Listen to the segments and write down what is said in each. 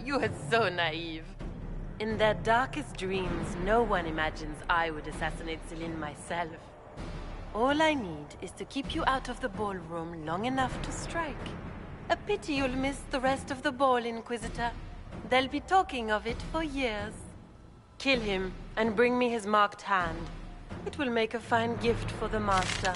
You are so naive. In their darkest dreams, no one imagines I would assassinate Celine myself. All I need is to keep you out of the ballroom long enough to strike. A pity you'll miss the rest of the ball, Inquisitor. They'll be talking of it for years. Kill him, and bring me his marked hand. It will make a fine gift for the Master.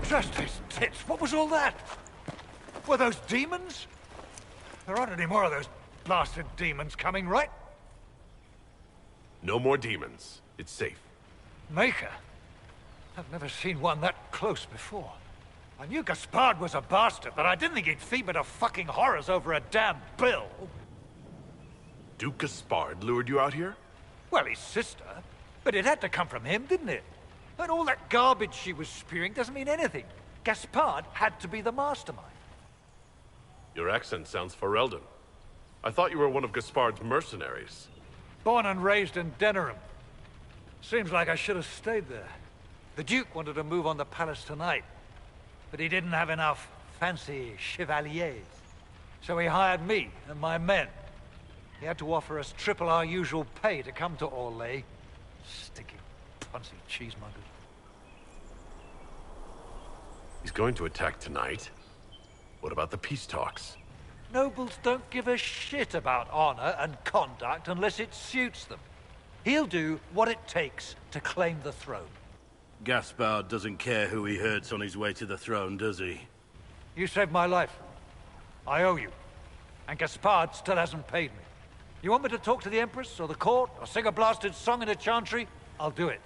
Just his tits. What was all that? Were those demons? There aren't any more of those blasted demons coming, right? No more demons. It's safe. Maker? I've never seen one that close before. I knew Gaspard was a bastard, but I didn't think he'd feed me to fucking horrors over a damn bill. Duke Gaspard lured you out here? Well, his sister. But it had to come from him, didn't it? And all that garbage she was spewing doesn't mean anything. Gaspard had to be the mastermind. Your accent sounds Ferelden. I thought you were one of Gaspard's mercenaries. Born and raised in Denerim. Seems like I should have stayed there. The Duke wanted to move on the palace tonight, but he didn't have enough fancy chevaliers. So he hired me and my men. He had to offer us triple our usual pay to come to Orlais. Sticky, punsy cheesemongers. He's going to attack tonight. What about the peace talks? Nobles don't give a shit about honor and conduct unless it suits them. He'll do what it takes to claim the throne. Gaspard doesn't care who he hurts on his way to the throne, does he? You saved my life. I owe you. And Gaspard still hasn't paid me. You want me to talk to the Empress or the court or sing a blasted song in a chantry? I'll do it.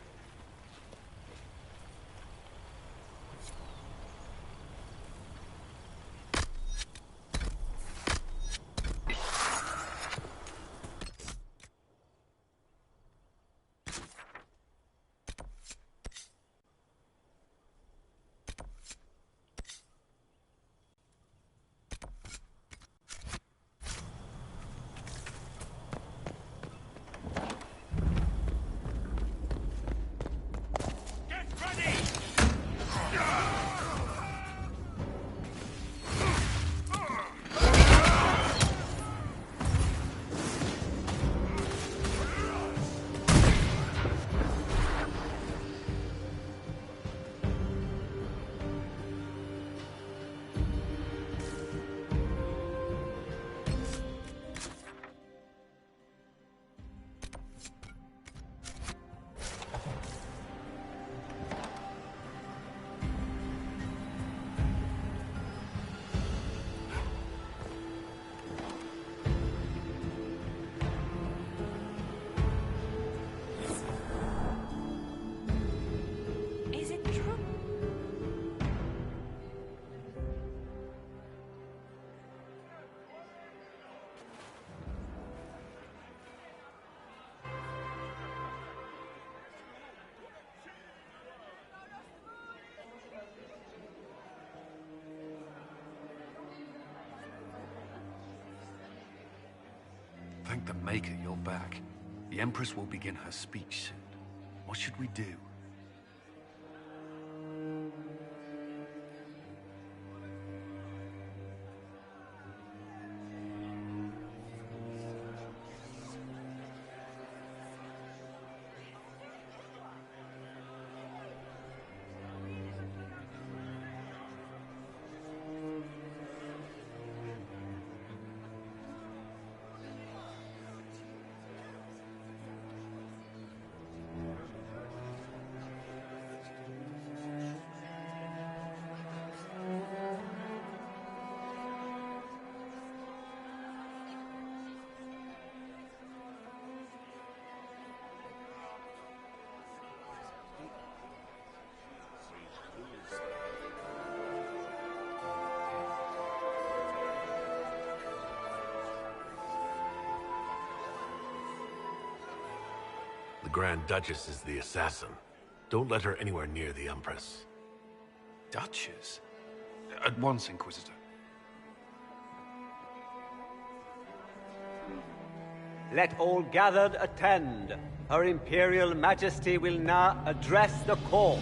Thank the Maker you're back. The Empress will begin her speech soon. What should we do? Grand Duchess is the assassin. Don't let her anywhere near the Empress. Duchess? At once, Inquisitor. Let all gathered attend. Her Imperial Majesty will now address the court.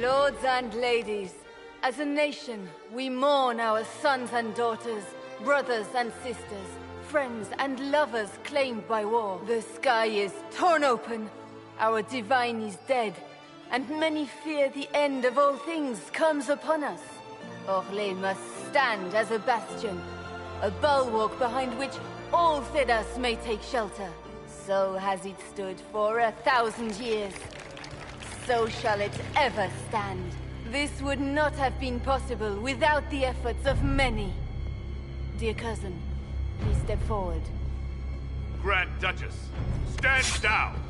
Lords and ladies, as a nation, we mourn our sons and daughters, brothers and sisters, friends and lovers claimed by war. The sky is torn open, our divine is dead, and many fear the end of all things comes upon us. Orlais must stand as a bastion, a bulwark behind which all Thedas may take shelter. So has it stood for 1,000 years. So shall it ever stand. This would not have been possible without the efforts of many. Dear cousin, please step forward. Grand Duchess, stand down!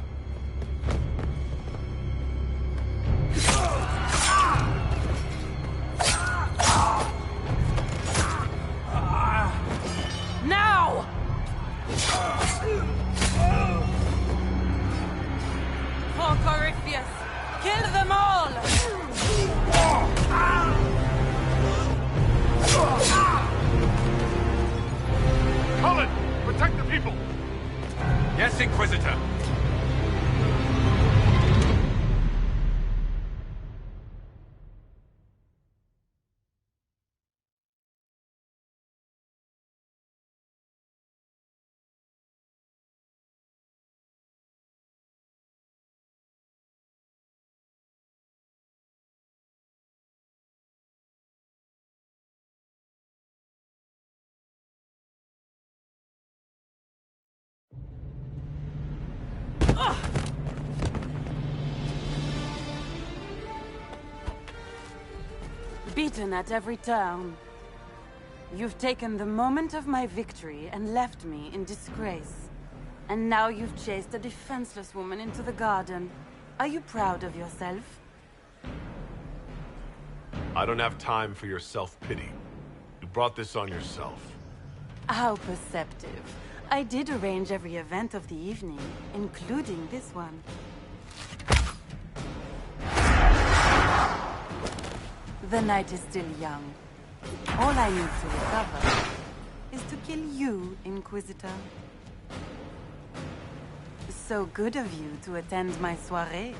Now! For Corypheus, kill them all! Cullen, protect the people! Yes, Inquisitor. Beaten at every turn. You've taken the moment of my victory and left me in disgrace. And now you've chased a defenseless woman into the garden. Are you proud of yourself? I don't have time for your self-pity. You brought this on yourself. How perceptive. I did arrange every event of the evening, including this one. The night is still young. All I need to recover is to kill you, Inquisitor. So good of you to attend my soirée.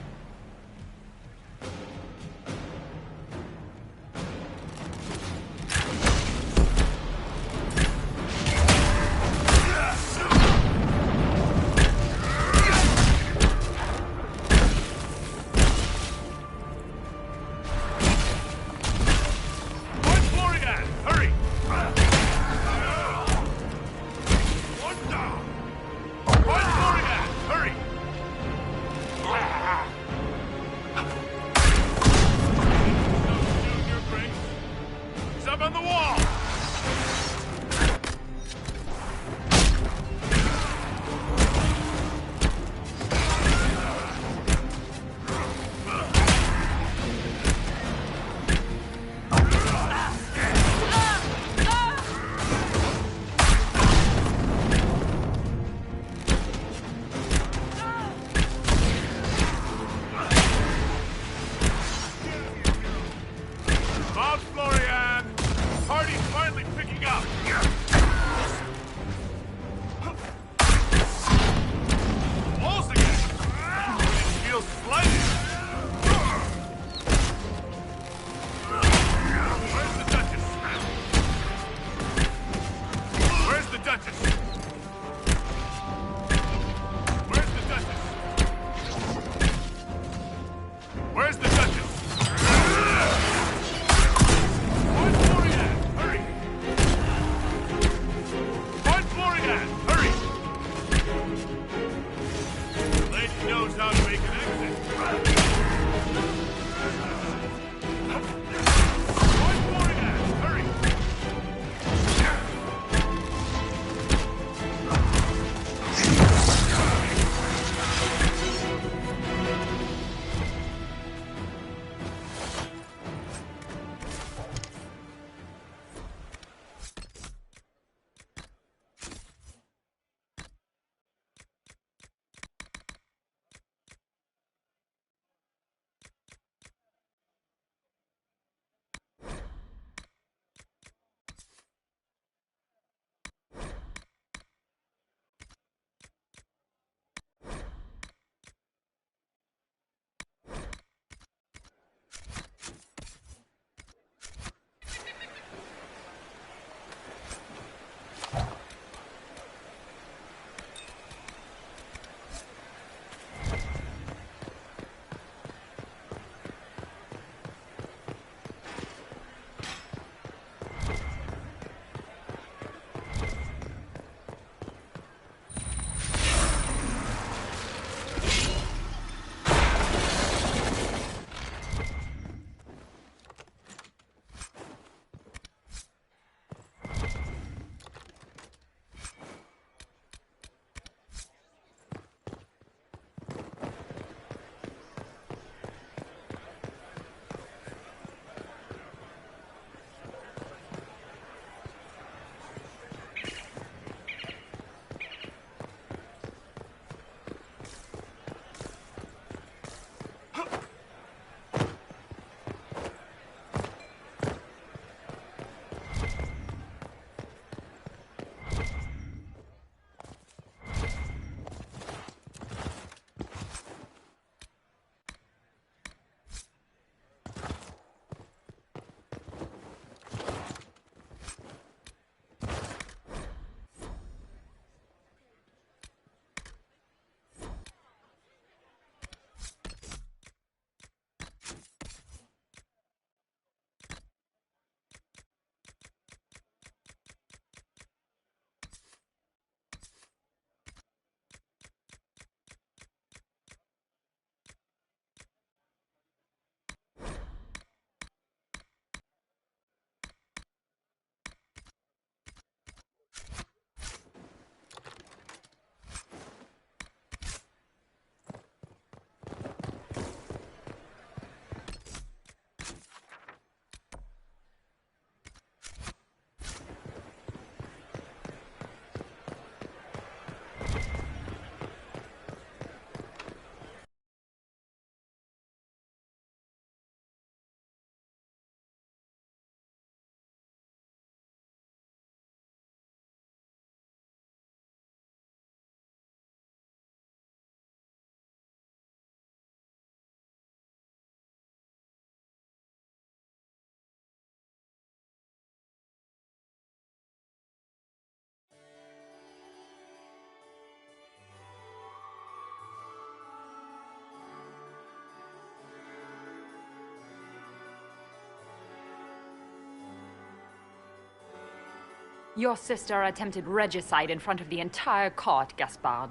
Your sister attempted regicide in front of the entire court, Gaspard.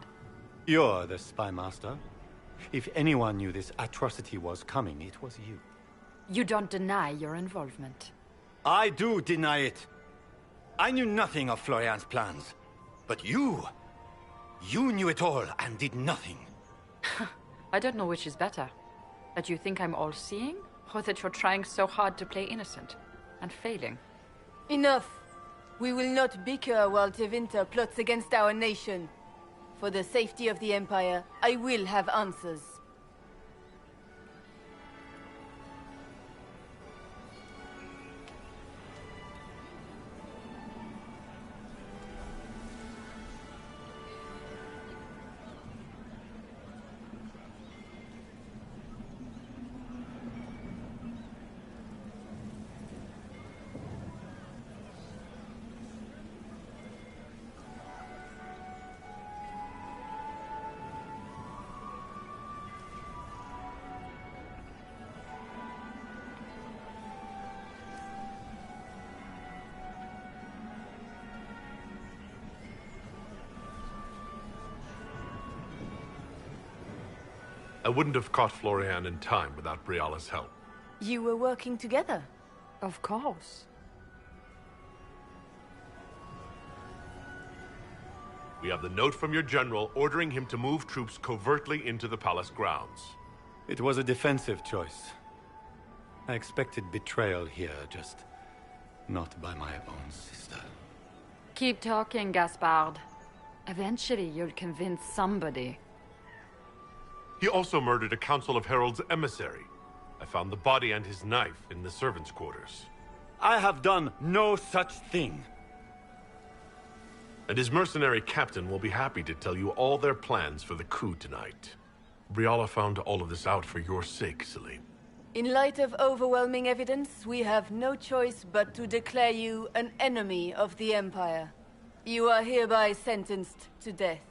You're the spy master. If anyone knew this atrocity was coming, it was you. You don't deny your involvement. I do deny it. I knew nothing of Florian's plans. But you knew it all and did nothing. I don't know which is better. That you think I'm all-seeing, or that you're trying so hard to play innocent, and failing. Enough! We will not bicker while Tevinter plots against our nation. For the safety of the Empire, I will have answers. I wouldn't have caught Florian in time without Briala's help. You were working together? Of course. We have the note from your general ordering him to move troops covertly into the palace grounds. It was a defensive choice. I expected betrayal here, just not by my own sister. Keep talking, Gaspard. Eventually, you'll convince somebody. He also murdered a Council of Heralds emissary. I found the body and his knife in the servants' quarters. I have done no such thing. And his mercenary captain will be happy to tell you all their plans for the coup tonight. Briala found all of this out for your sake, Celine. In light of overwhelming evidence, we have no choice but to declare you an enemy of the Empire. You are hereby sentenced to death.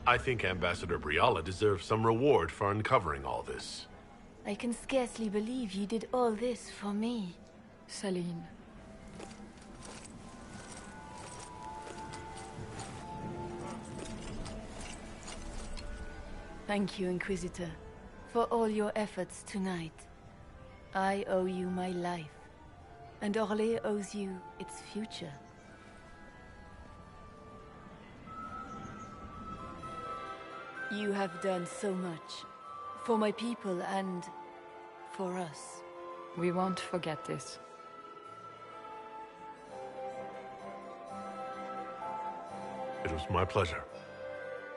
I think Ambassador Briala deserves some reward for uncovering all this. I can scarcely believe you did all this for me. Celine. Thank you, Inquisitor, for all your efforts tonight. I owe you my life, and Orlais owes you its future. You have done so much. For my people and for us. We won't forget this. It was my pleasure.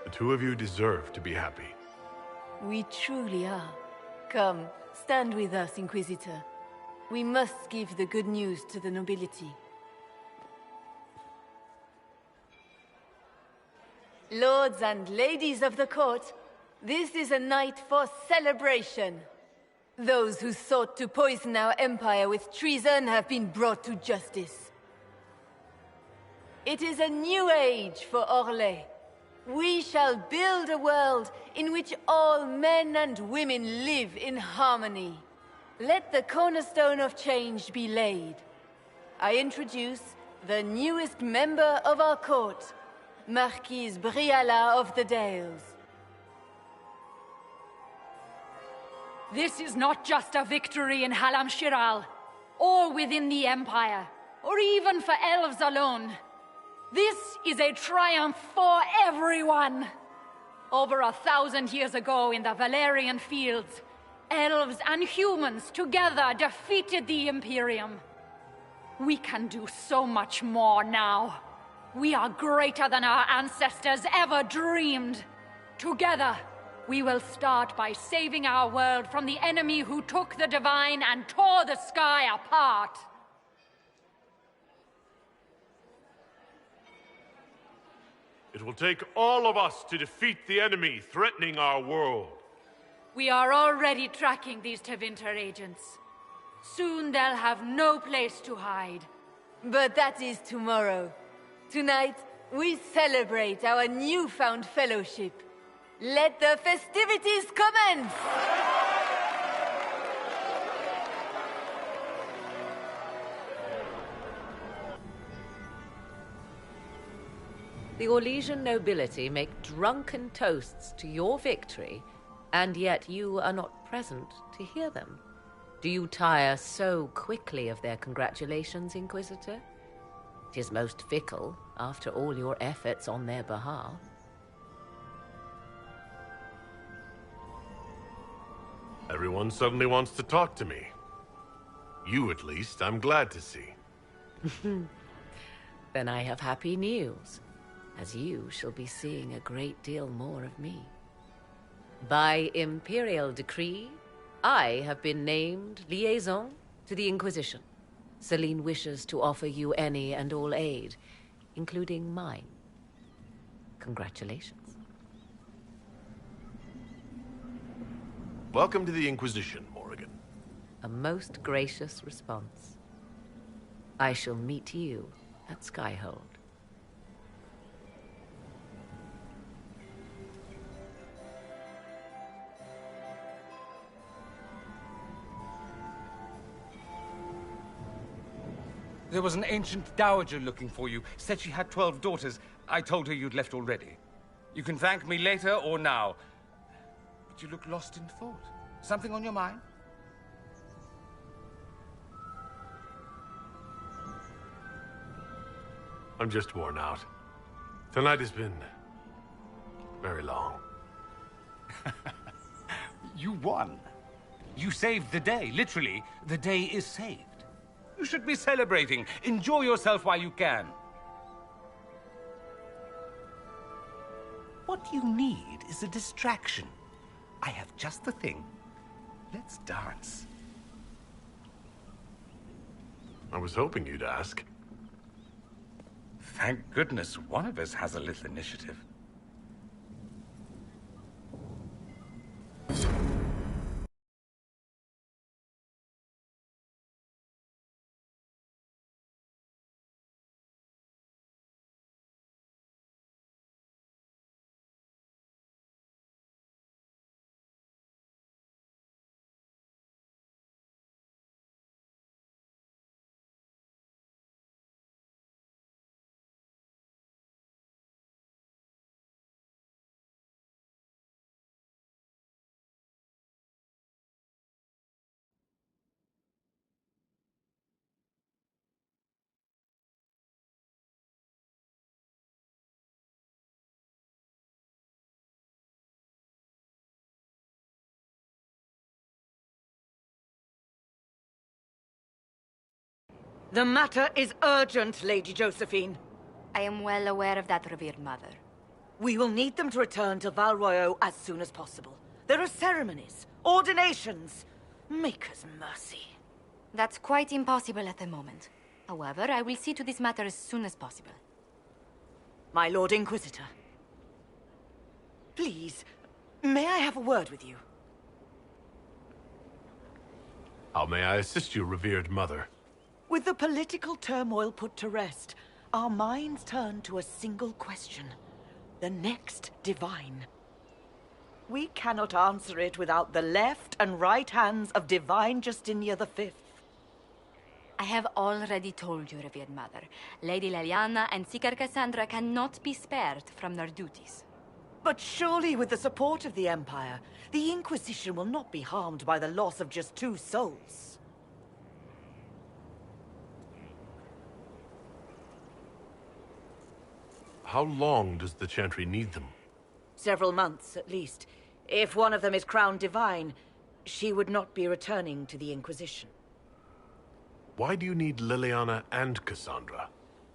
The two of you deserve to be happy. We truly are. Come, stand with us, Inquisitor. We must give the good news to the nobility. Lords and ladies of the court, this is a night for celebration. Those who sought to poison our empire with treason have been brought to justice. It is a new age for Orlais. We shall build a world in which all men and women live in harmony. Let the cornerstone of change be laid. I introduce the newest member of our court, Marquise Briala of the Dales. This is not just a victory in Halam Shiral, or within the Empire, or even for elves alone. This is a triumph for everyone! Over 1,000 years ago in the Valerian fields, elves and humans together defeated the Imperium. We can do so much more now. We are greater than our ancestors ever dreamed. Together, we will start by saving our world from the enemy who took the divine and tore the sky apart. It will take all of us to defeat the enemy threatening our world. We are already tracking these Tevinter agents. Soon they'll have no place to hide. But that is tomorrow. Tonight, we celebrate our newfound fellowship. Let the festivities commence! The Orlesian nobility make drunken toasts to your victory, and yet you are not present to hear them. Do you tire so quickly of their congratulations, Inquisitor? It is most fickle, after all your efforts on their behalf. Everyone suddenly wants to talk to me. You, at least, I'm glad to see. Then I have happy news, as you shall be seeing a great deal more of me. By imperial decree, I have been named liaison to the Inquisition. Celine wishes to offer you any and all aid, including mine. Congratulations. Welcome to the Inquisition, Morrigan. A most gracious response. I shall meet you at Skyhold. There was an ancient dowager looking for you. Said she had 12 daughters. I told her you'd left already. You can thank me later or now. But you look lost in thought. Something on your mind? I'm just worn out. Tonight has been very long. You won. You saved the day. Literally, the day is saved. You should be celebrating. Enjoy yourself while you can. What you need is a distraction. I have just the thing. Let's dance. I was hoping you'd ask. Thank goodness one of us has a little initiative. The matter is urgent, Lady Josephine. I am well aware of that, revered mother. We will need them to return to Val Royeaux as soon as possible. There are ceremonies, ordinations. Make us mercy. That's quite impossible at the moment. However, I will see to this matter as soon as possible. My Lord Inquisitor. Please, may I have a word with you? How may I assist you, revered mother? With the political turmoil put to rest, our minds turn to a single question. The next divine. We cannot answer it without the left and right hands of Divine Justinia V. I have already told you, revered mother. Lady Leliana and Seeker Cassandra cannot be spared from their duties. But surely with the support of the Empire, the Inquisition will not be harmed by the loss of just 2 souls. How long does the Chantry need them? Several months, at least. If one of them is crowned divine, she would not be returning to the Inquisition. Why do you need Liliana and Cassandra?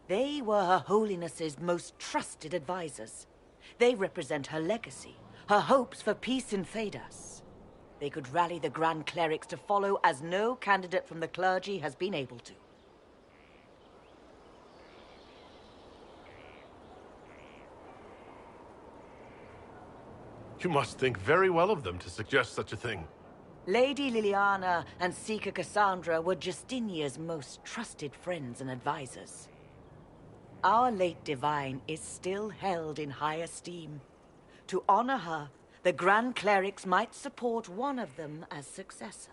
They were Her Holiness's most trusted advisors. They represent her legacy, her hopes for peace in Thedas. They could rally the Grand Clerics to follow as no candidate from the clergy has been able to. You must think very well of them to suggest such a thing. Lady Liliana and Seeker Cassandra were Justinia's most trusted friends and advisors. Our late divine is still held in high esteem. To honor her, the Grand Clerics might support one of them as successor.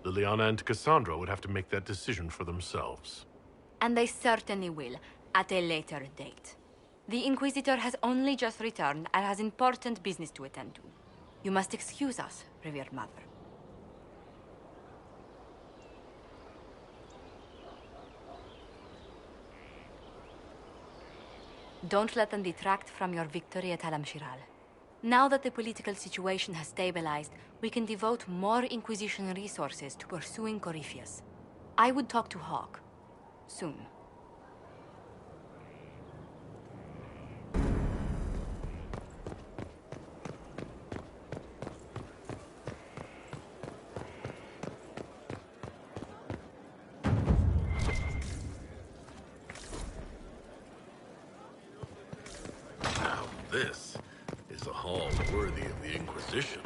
Liliana and Cassandra would have to make that decision for themselves. And they certainly will, at a later date. The Inquisitor has only just returned and has important business to attend to. You must excuse us, revered mother. Don't let them detract from your victory at Halam-Shiral. Now that the political situation has stabilized, we can devote more Inquisition resources to pursuing Corypheus. I would talk to Hawke. Soon. Now this is a hall worthy of the Inquisition.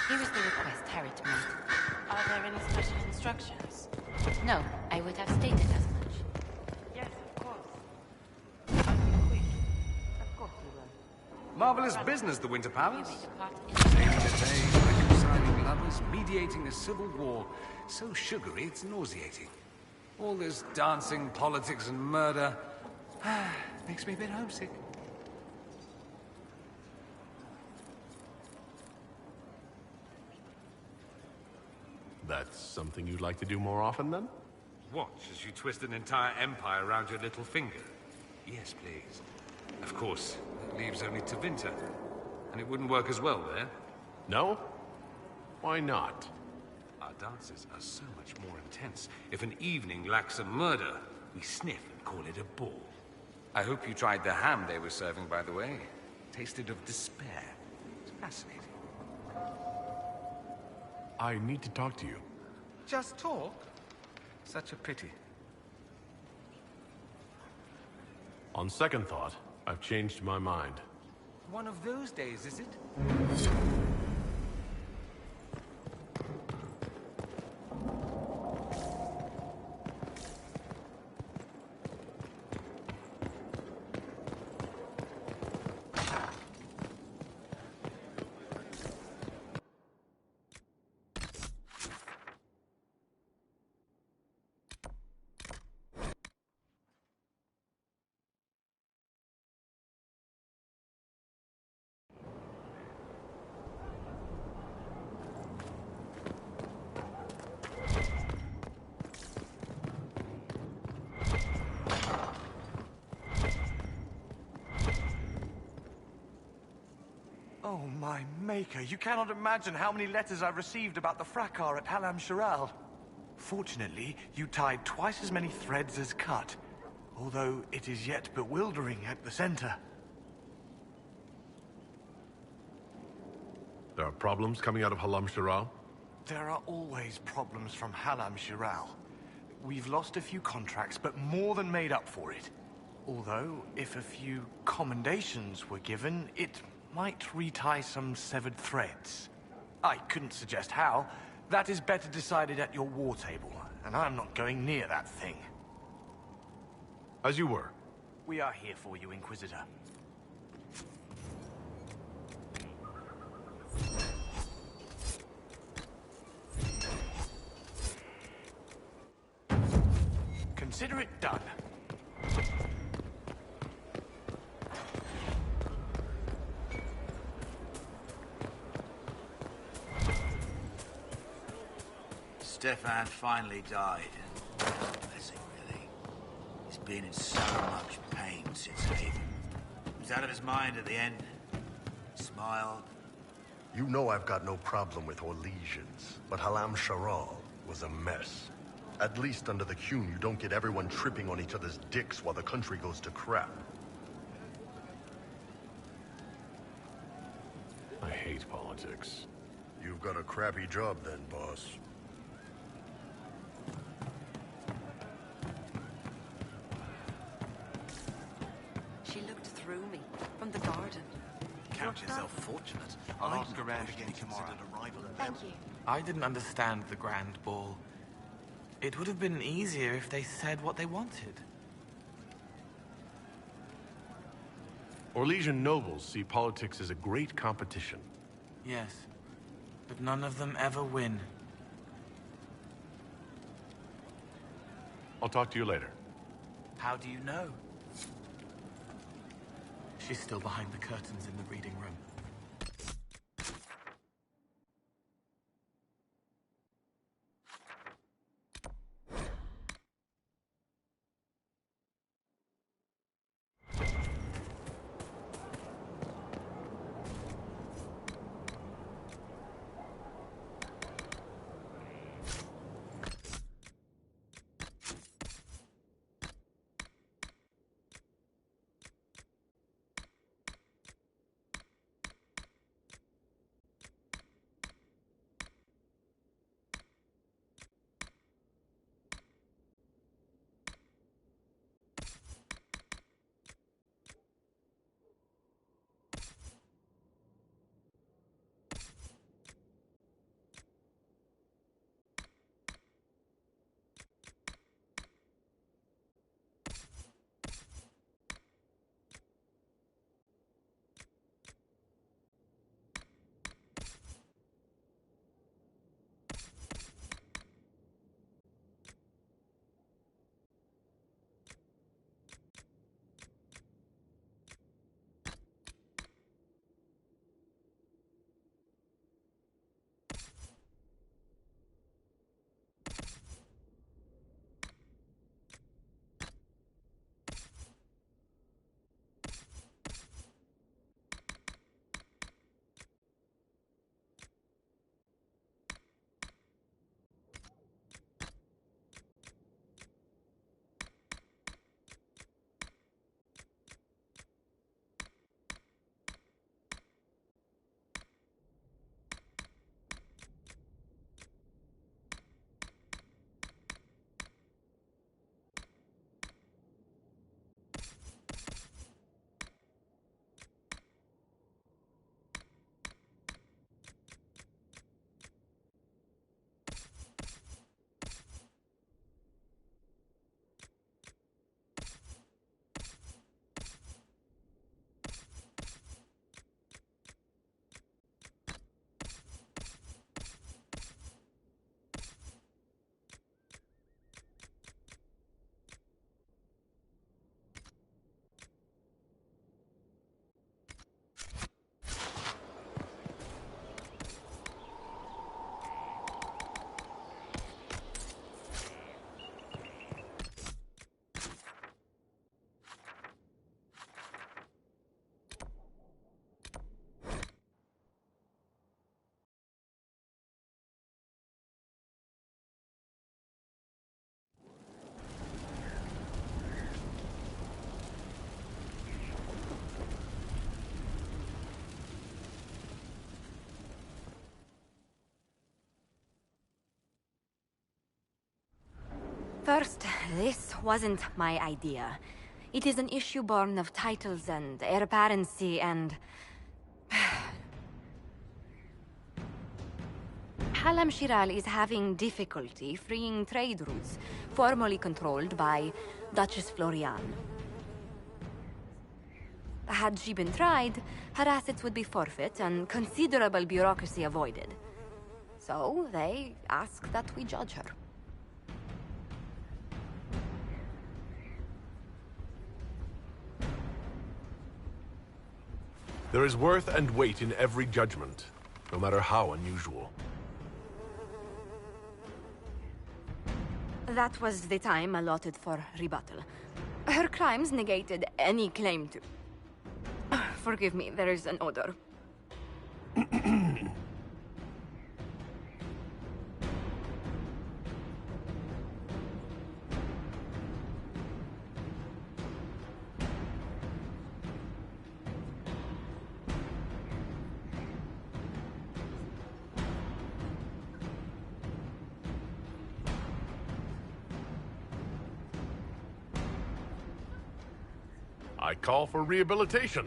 Here is the request Harriet made. Are there any special instructions? No, I would have stated as much. Yes, of course. Quick. Of course you will. Marvelous business, the Winter Palace. Saving the day, reconciling lovers, mediating a civil war. So sugary, it's nauseating. All this dancing, politics, and murder makes me a bit homesick. That's something you'd like to do more often, then? Watch as you twist an entire empire around your little finger. Yes, please. Of course, it leaves only Tevinter. And it wouldn't work as well there. No? Why not? Our dances are so much more intense. If an evening lacks a murder, we sniff and call it a ball. I hope you tried the ham they were serving, by the way. Tasted of despair. It's fascinating. I need to talk to you. Just talk? Such a pity. On second thought, I've changed my mind. One of those days, is it? Oh, my maker, you cannot imagine how many letters I've received about the fracas at Halam-Shiral. Fortunately, you tied twice as many threads as cut, although it is yet bewildering at the center. There are problems coming out of Halam-Shiral? There are always problems from Halam-Shiral. We've lost a few contracts, but more than made up for it. Although, if a few commendations were given, it might retie some severed threads. I couldn't suggest how. That is better decided at your war table, and I'm not going near that thing. As you were. We are here for you, Inquisitor. Consider it done. Stefan finally died. Blessing, really. He's been in so much pain since Haven. He was out of his mind at the end. Smiled. You know I've got no problem with Orlesians, but Halam-Shiral was a mess. At least under the Qun, you don't get everyone tripping on each other's dicks while the country goes to crap. I hate politics. You've got a crappy job then, boss. She looked through me, from the garden. count yourself fortunate. I'll Arden ask around usually again tomorrow. considered a rival in Thank you. I didn't understand the Grand Ball. It would have been easier if they said what they wanted. Orlesian nobles see politics as a great competition. Yes, but none of them ever win. I'll talk to you later. How do you know? She's still behind the curtains in the reading room. First, this wasn't my idea. It is an issue born of titles and heir apparency and... Halam Shiral is having difficulty freeing trade routes formerly controlled by Duchess Florian. Had she been tried, her assets would be forfeit and considerable bureaucracy avoided. So, they ask that we judge her. There is worth and weight in every judgment, no matter how unusual. That was the time allotted for rebuttal. Her crimes negated any claim to... Forgive me, there is an odor. I call for rehabilitation.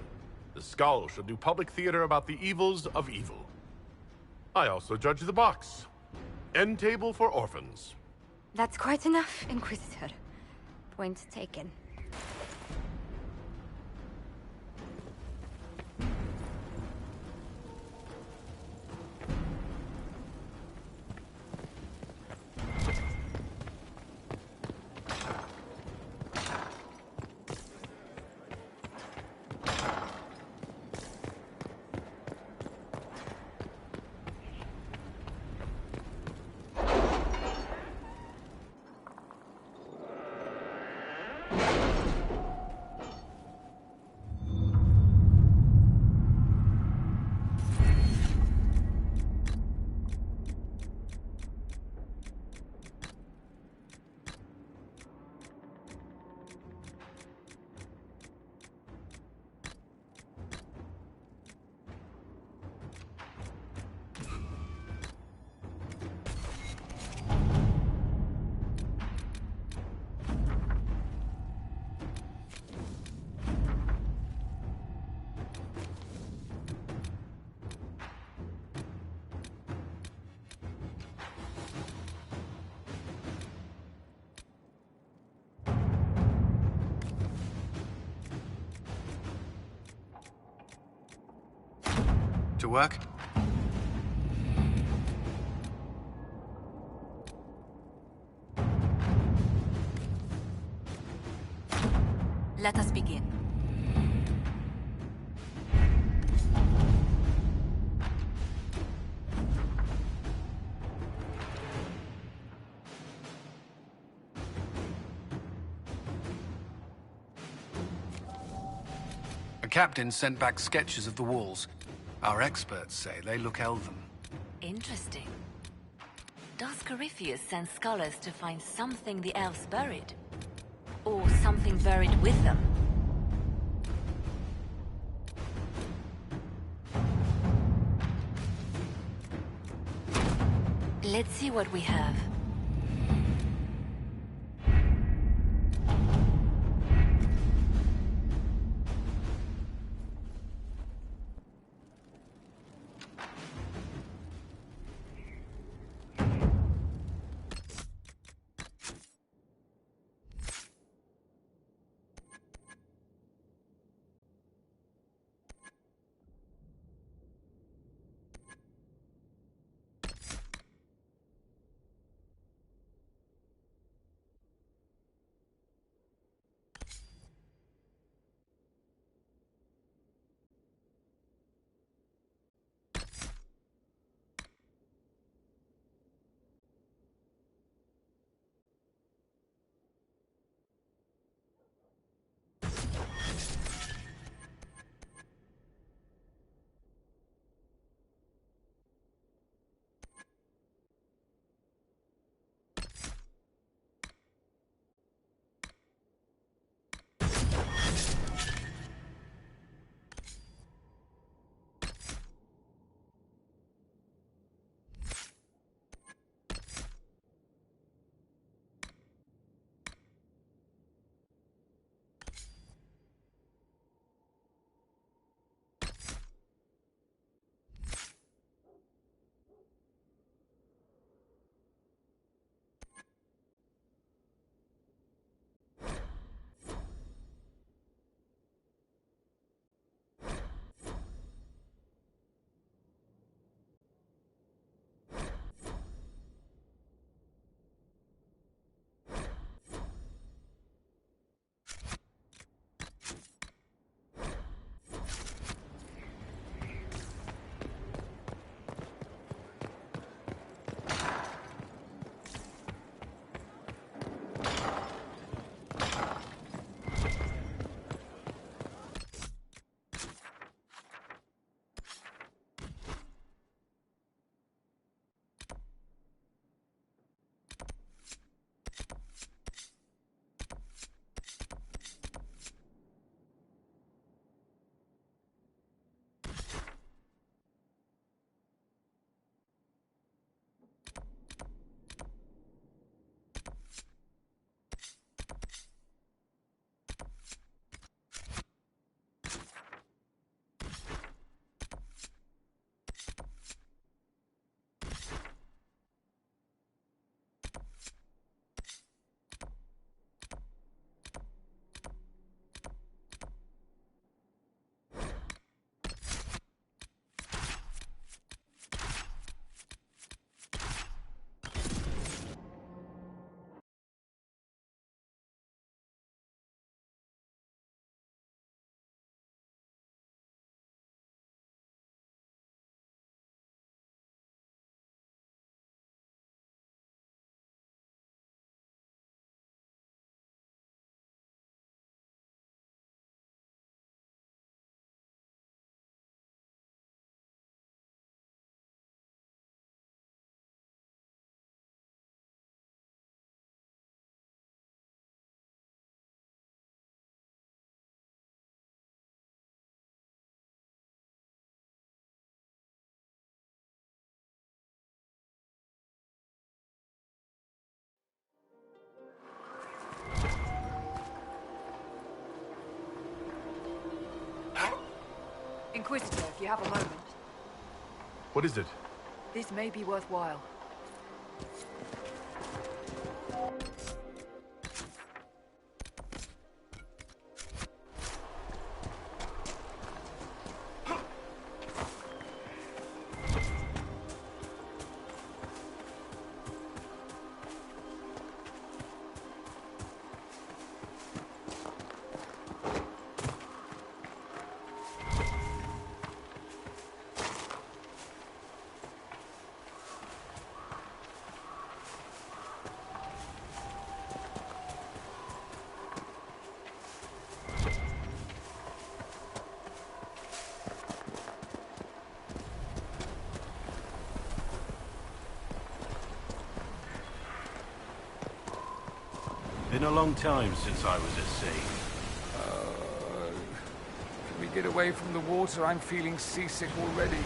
The skull shall do public theater about the evils of evil. I also judge the box. End table for orphans. That's quite enough, Inquisitor. Point taken. To work? Let us begin. A captain sent back sketches of the walls. Our experts say they look elven. Interesting. Does Corypheus send scholars to find something the elves buried? Or something buried with them? Let's see what we have. Inquisitor, if you have a moment. What is it? This may be worthwhile. Been a long time since I was at sea. Can we get away from the water? I'm feeling seasick already.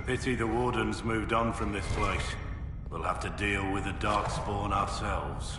Pity the Warden's moved on from this place. We'll have to deal with the Darkspawn ourselves.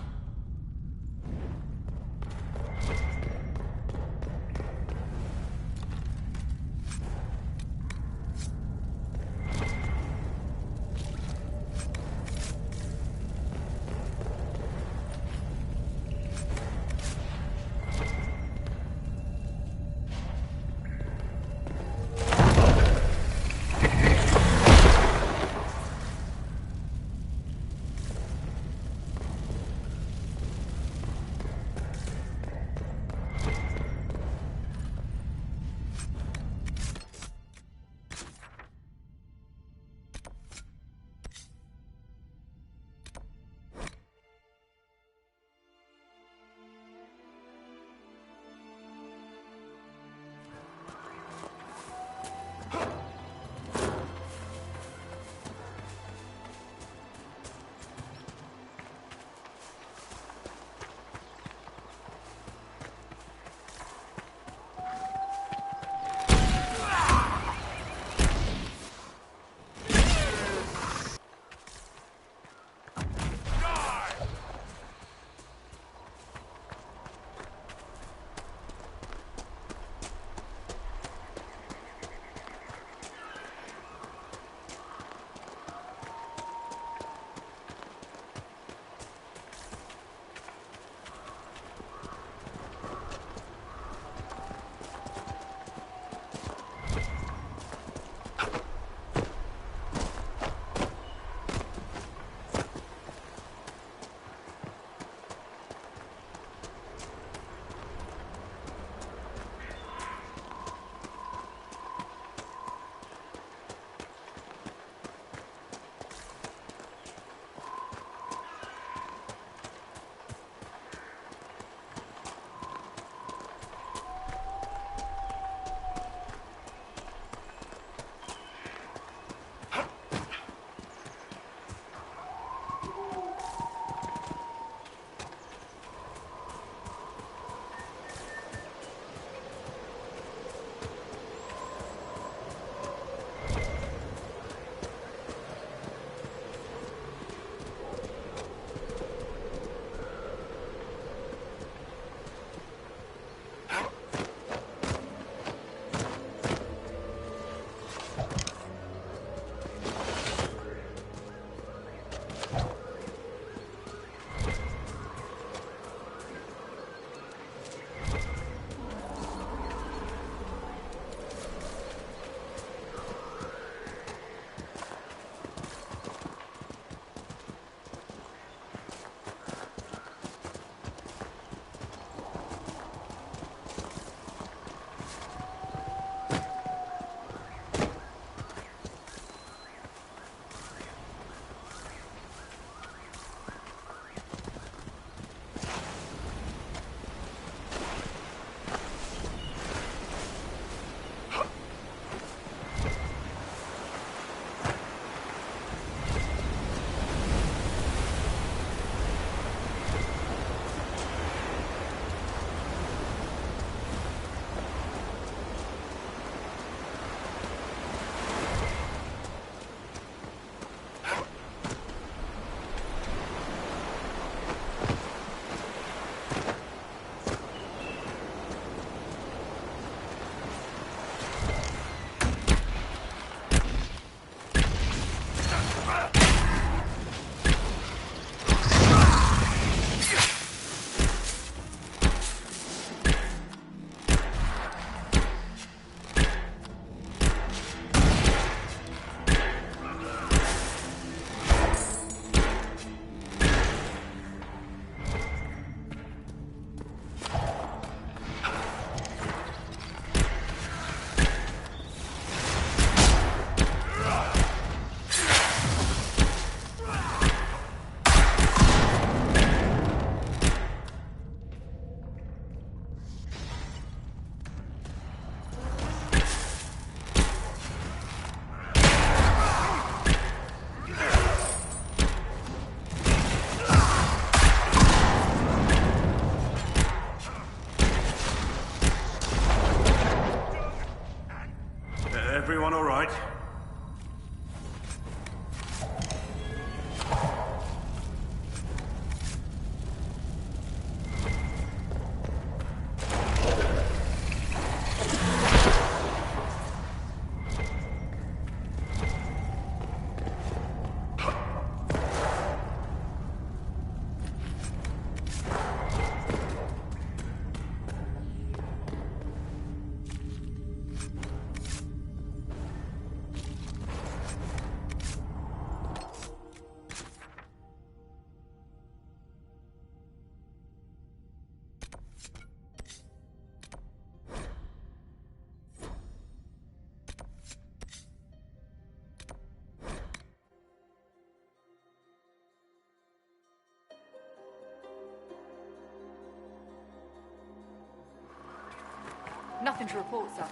everyone all right? Nothing to report, sir.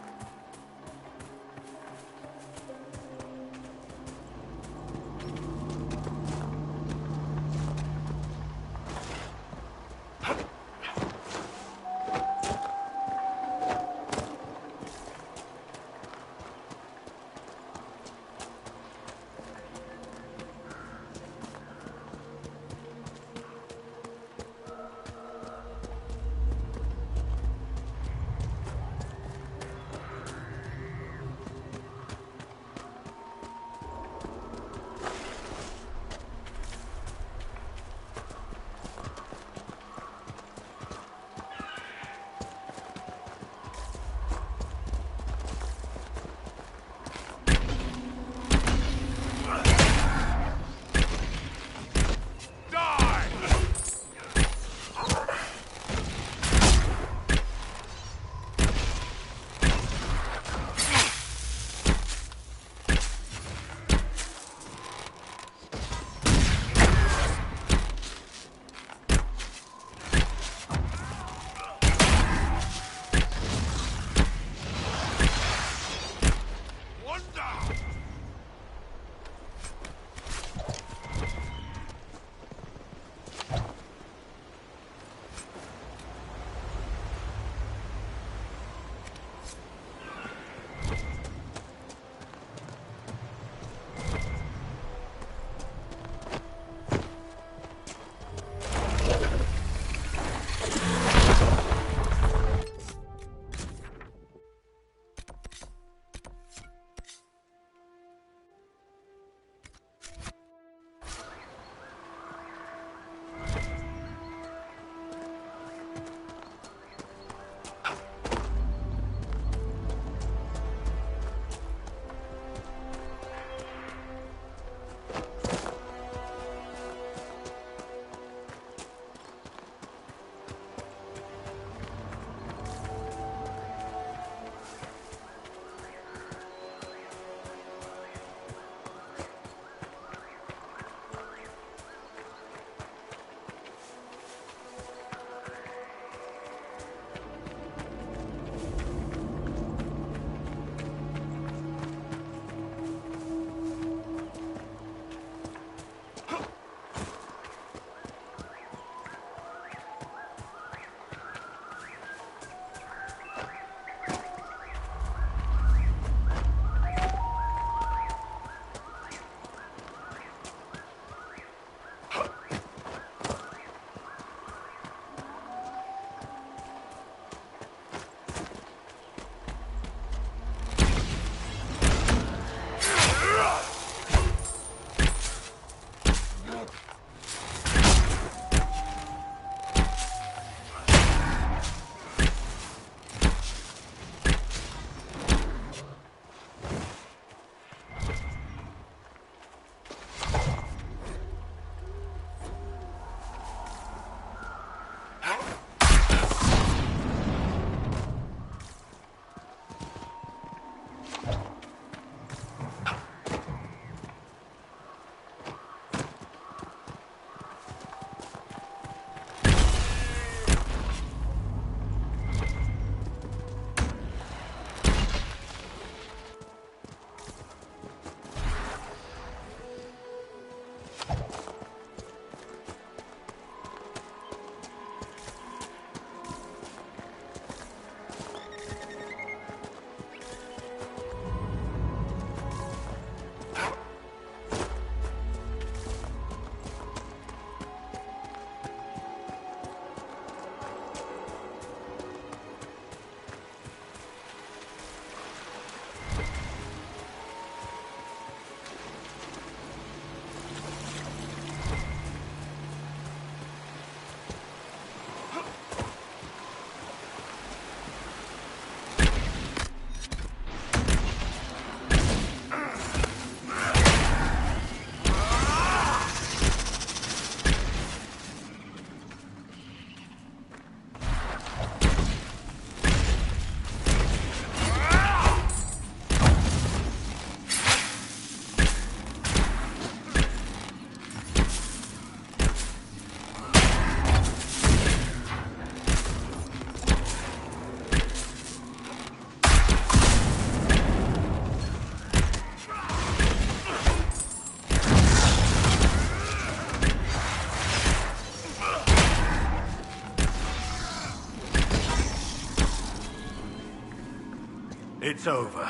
It's over.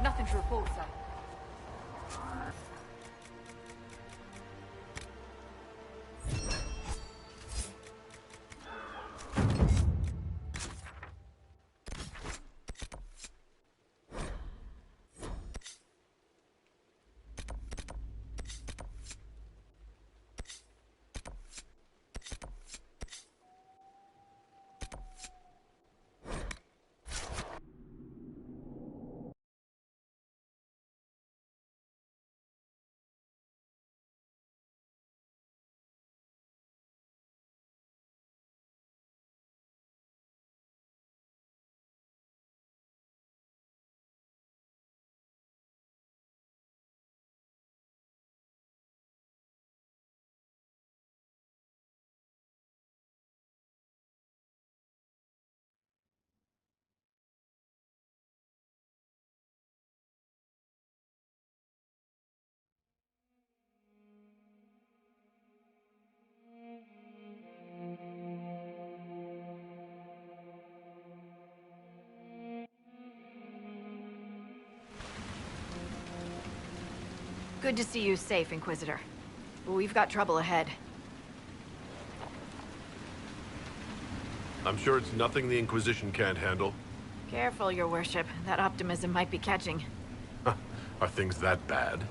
Nothing to report, sir. Good to see you safe, Inquisitor. But we've got trouble ahead. I'm sure it's nothing the Inquisition can't handle. Careful, Your Worship. That optimism might be catching. Are things that bad?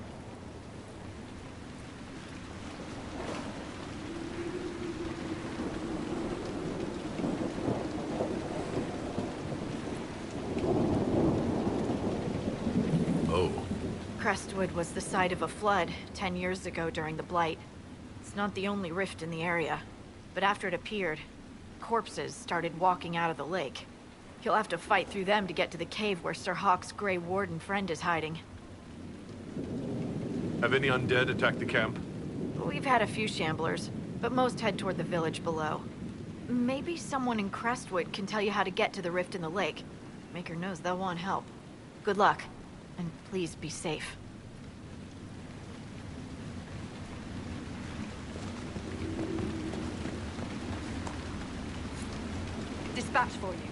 Oh. Crestwood was the site of a flood 10 years ago during the Blight. It's not the only rift in the area, but after it appeared, corpses started walking out of the lake. You'll have to fight through them to get to the cave where Sir Hawke's Grey Warden friend is hiding. Have any undead attacked the camp? We've had a few shamblers, but most head toward the village below. Maybe someone in Crestwood can tell you how to get to the rift in the lake. Maker knows they'll want help. Good luck, and please be safe. Dispatch for you.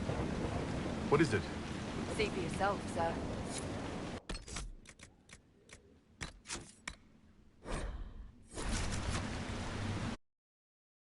What is it? See for yourself, sir.